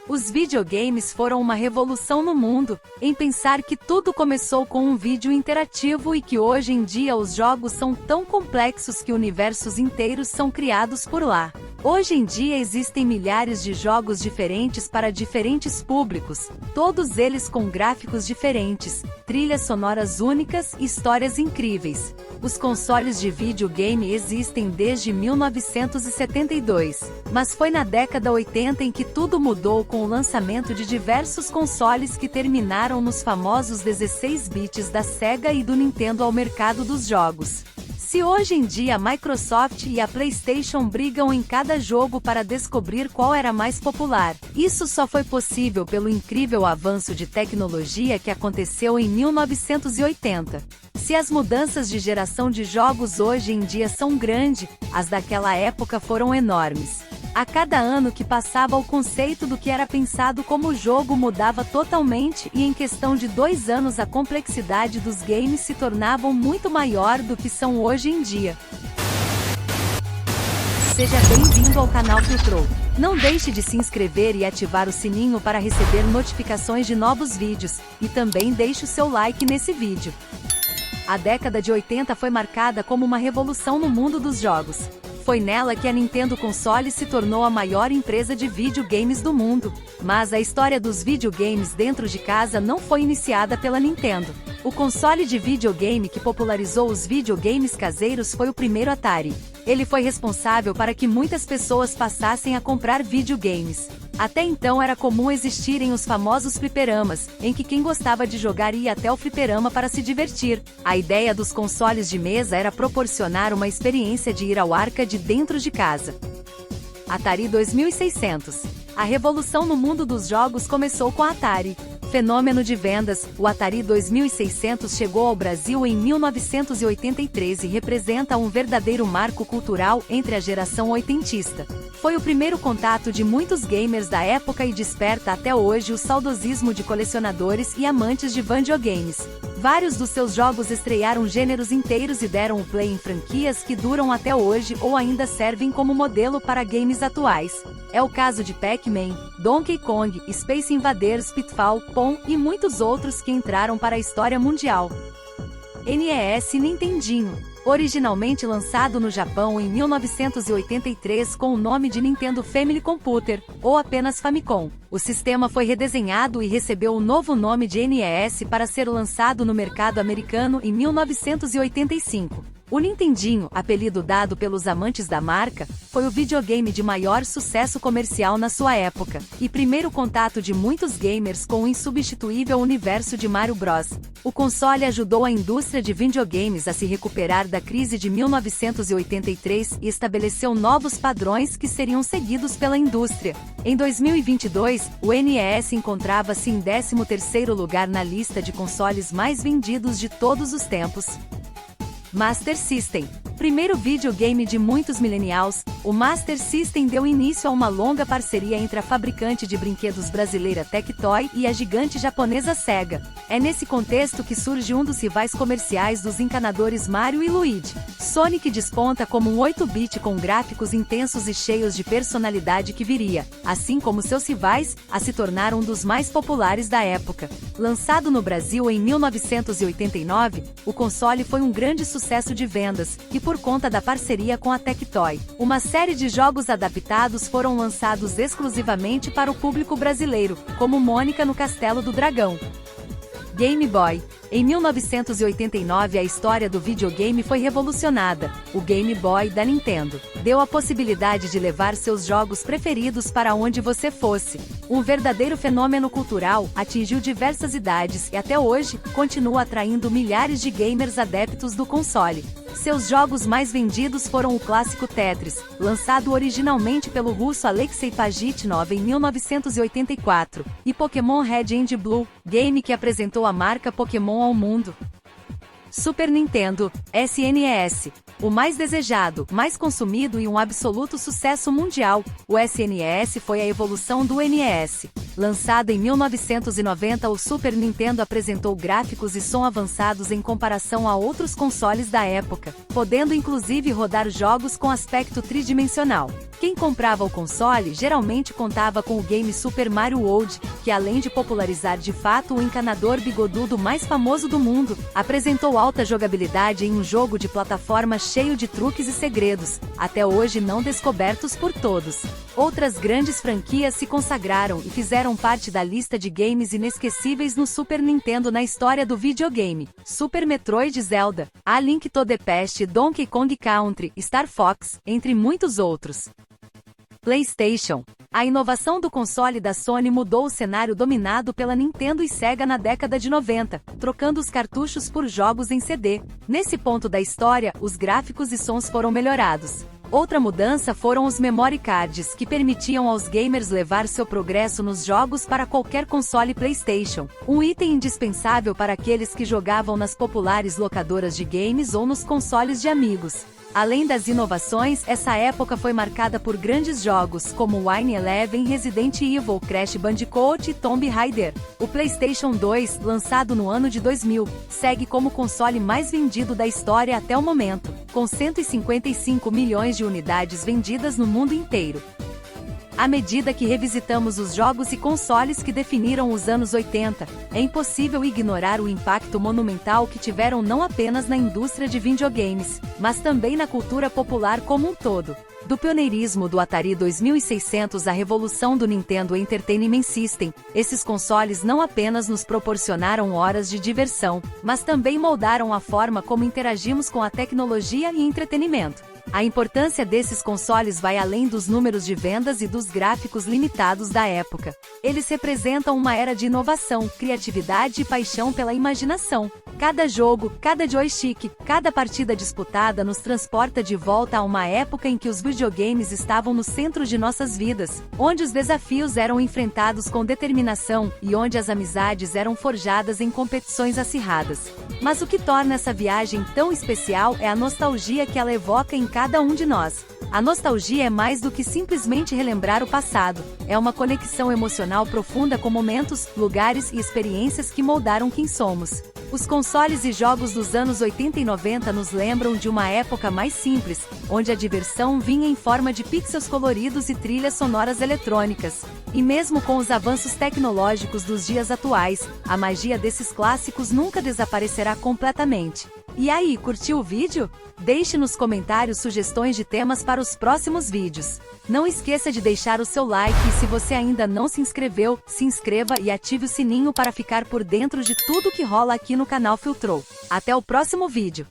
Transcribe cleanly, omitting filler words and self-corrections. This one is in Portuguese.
Os videogames foram uma revolução no mundo, em pensar que tudo começou com um vídeo interativo e que hoje em dia os jogos são tão complexos que universos inteiros são criados por lá. Hoje em dia existem milhares de jogos diferentes para diferentes públicos, todos eles com gráficos diferentes, trilhas sonoras únicas e histórias incríveis. Os consoles de videogame existem desde 1972, mas foi na década 80 em que tudo mudou com o lançamento de diversos consoles que terminaram nos famosos 16 bits da Sega e do Nintendo ao mercado dos jogos. Se hoje em dia a Microsoft e a PlayStation brigam em cada jogo para descobrir qual era mais popular, isso só foi possível pelo incrível avanço de tecnologia que aconteceu em 1980. Se as mudanças de geração de jogos hoje em dia são grandes, as daquela época foram enormes. A cada ano que passava, o conceito do que era pensado como jogo mudava totalmente e em questão de 2 anos a complexidade dos games se tornavam muito maior do que são hoje em dia. Seja bem-vindo ao canal Filtrou. Não deixe de se inscrever e ativar o sininho para receber notificações de novos vídeos, e também deixe o seu like nesse vídeo. A década de 80 foi marcada como uma revolução no mundo dos jogos. Foi nela que a Nintendo Console se tornou a maior empresa de videogames do mundo. Mas a história dos videogames dentro de casa não foi iniciada pela Nintendo. O console de videogame que popularizou os videogames caseiros foi o primeiro Atari. Ele foi responsável para que muitas pessoas passassem a comprar videogames. Até então era comum existirem os famosos fliperamas, em que quem gostava de jogar ia até o fliperama para se divertir. A ideia dos consoles de mesa era proporcionar uma experiência de ir ao arcade dentro de casa. Atari 2600. A revolução no mundo dos jogos começou com a Atari. Fenômeno de vendas, o Atari 2600 chegou ao Brasil em 1983 e representa um verdadeiro marco cultural entre a geração oitentista. Foi o primeiro contato de muitos gamers da época e desperta até hoje o saudosismo de colecionadores e amantes de videogames. Vários dos seus jogos estrearam gêneros inteiros e deram o play em franquias que duram até hoje ou ainda servem como modelo para games atuais. É o caso de Pac-Man, Donkey Kong, Space Invaders, Pitfall, Pong e muitos outros que entraram para a história mundial. NES Nintendinho. Originalmente lançado no Japão em 1983 com o nome de Nintendo Family Computer, ou apenas Famicom, o sistema foi redesenhado e recebeu o novo nome de NES para ser lançado no mercado americano em 1985. O Nintendinho, apelido dado pelos amantes da marca, foi o videogame de maior sucesso comercial na sua época, e primeiro contato de muitos gamers com o insubstituível universo de Mario Bros. O console ajudou a indústria de videogames a se recuperar da crise de 1983 e estabeleceu novos padrões que seriam seguidos pela indústria. Em 2022, o NES encontrava-se em 13º lugar na lista de consoles mais vendidos de todos os tempos. Master System. Primeiro videogame de muitos millennials, o Master System deu início a uma longa parceria entre a fabricante de brinquedos brasileira Tectoy e a gigante japonesa Sega. É nesse contexto que surge um dos rivais comerciais dos encanadores Mario e Luigi. Sonic desponta como um 8-bit com gráficos intensos e cheios de personalidade que viria, assim como seus rivais, a se tornar um dos mais populares da época. Lançado no Brasil em 1989, o console foi um grande sucesso de vendas, e por conta da parceria com a Tectoy, uma série de jogos adaptados foram lançados exclusivamente para o público brasileiro, como Mônica no Castelo do Dragão. Game Boy. Em 1989 a história do videogame foi revolucionada. O Game Boy da Nintendo deu a possibilidade de levar seus jogos preferidos para onde você fosse. Um verdadeiro fenômeno cultural, atingiu diversas idades e até hoje, continua atraindo milhares de gamers adeptos do console. Seus jogos mais vendidos foram o clássico Tetris, lançado originalmente pelo russo Alexei Pajitnov em 1984, e Pokémon Red and Blue, game que apresentou a marca Pokémon ao mundo. Super Nintendo, SNES. O mais desejado, mais consumido e um absoluto sucesso mundial, o SNES foi a evolução do NES. Lançado em 1990, o Super Nintendo apresentou gráficos e som avançados em comparação a outros consoles da época, podendo inclusive rodar jogos com aspecto tridimensional. Quem comprava o console geralmente contava com o game Super Mario World, que além de popularizar de fato o encanador bigodudo mais famoso do mundo, apresentou alta jogabilidade em um jogo de plataforma cheio de truques e segredos, até hoje não descobertos por todos. Outras grandes franquias se consagraram e fizeram parte da lista de games inesquecíveis no Super Nintendo na história do videogame: Super Metroid, Zelda, A Link to the Past, Donkey Kong Country, Star Fox, entre muitos outros. PlayStation. A inovação do console da Sony mudou o cenário dominado pela Nintendo e Sega na década de 90, trocando os cartuchos por jogos em CD. Nesse ponto da história, os gráficos e sons foram melhorados. Outra mudança foram os memory cards, que permitiam aos gamers levar seu progresso nos jogos para qualquer console PlayStation, um item indispensável para aqueles que jogavam nas populares locadoras de games ou nos consoles de amigos. Além das inovações, essa época foi marcada por grandes jogos como Wine Eleven, Resident Evil, Crash Bandicoot e Tomb Raider. O PlayStation 2, lançado no ano de 2000, segue como o console mais vendido da história até o momento, com 155 milhões de unidades vendidas no mundo inteiro. À medida que revisitamos os jogos e consoles que definiram os anos 80, é impossível ignorar o impacto monumental que tiveram não apenas na indústria de videogames, mas também na cultura popular como um todo. Do pioneirismo do Atari 2600 à revolução do Nintendo Entertainment System, esses consoles não apenas nos proporcionaram horas de diversão, mas também moldaram a forma como interagimos com a tecnologia e entretenimento. A importância desses consoles vai além dos números de vendas e dos gráficos limitados da época. Eles representam uma era de inovação, criatividade e paixão pela imaginação. Cada jogo, cada joystick, cada partida disputada nos transporta de volta a uma época em que os videogames estavam no centro de nossas vidas, onde os desafios eram enfrentados com determinação e onde as amizades eram forjadas em competições acirradas. Mas o que torna essa viagem tão especial é a nostalgia que ela evoca em cada um de nós. A nostalgia é mais do que simplesmente relembrar o passado, é uma conexão emocional profunda com momentos, lugares e experiências que moldaram quem somos. Os consoles e jogos dos anos 80 e 90 nos lembram de uma época mais simples, onde a diversão vinha em forma de pixels coloridos e trilhas sonoras eletrônicas. E mesmo com os avanços tecnológicos dos dias atuais, a magia desses clássicos nunca desaparecerá completamente. E aí, curtiu o vídeo? Deixe nos comentários sugestões de temas para os próximos vídeos. Não esqueça de deixar o seu like e se você ainda não se inscreveu, se inscreva e ative o sininho para ficar por dentro de tudo que rola aqui no canal Filtrou. Até o próximo vídeo!